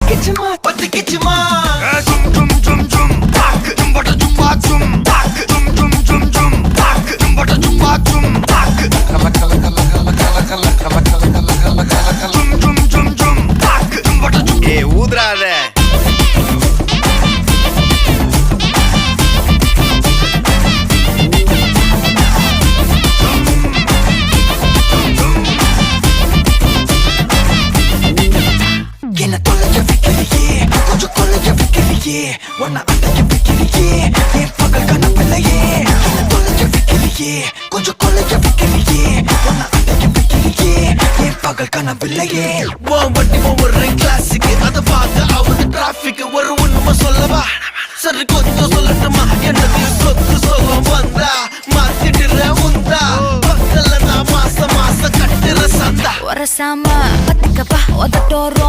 பத்திக்கிச்சுமா ஜும் ஜும் ஜும் ஜும் தாக்கு ஜும்பட ஜும்பா ஜும் தாக்கு ஜும் ஜும் ஜும் ஜும் தாக்கு ஜும்பட ஜும்பா ஜும் தாக்கு கல கல கல கல கல கல கல கல கல கல கல கல ஜும் ஜும் ஜும் ஜும் தாக்கு ஜும்பட ஜும் ஏ ஊதுறாத உன்னை அடைக்க வைக்கிறியே என் பகல் கனவில்லையே என்ன தொலைக்க வைக்கிறியே கொஞ்சம் கொலைக்க வைக்கிறியே உன்னை அடைக்க வைக்கிறியே என் பகல் கனவில்லையே வண்டி ஒவ்வொரு கிளாஸுக்கு அதை பார்த்து அவங்க டிராபிக் ஒரு உண்மை சொல்லவா சரி கொஞ்சம் சொல்லட்டுமா என்னது சொத்து சொல்லம் வந்தா மாத்திடுற உந்தா பக்கல்ல நான் மாசம் மாசம் கட்டுற சந்தா ஒரசாம பத்திக்கப்பா உதட்டோரம்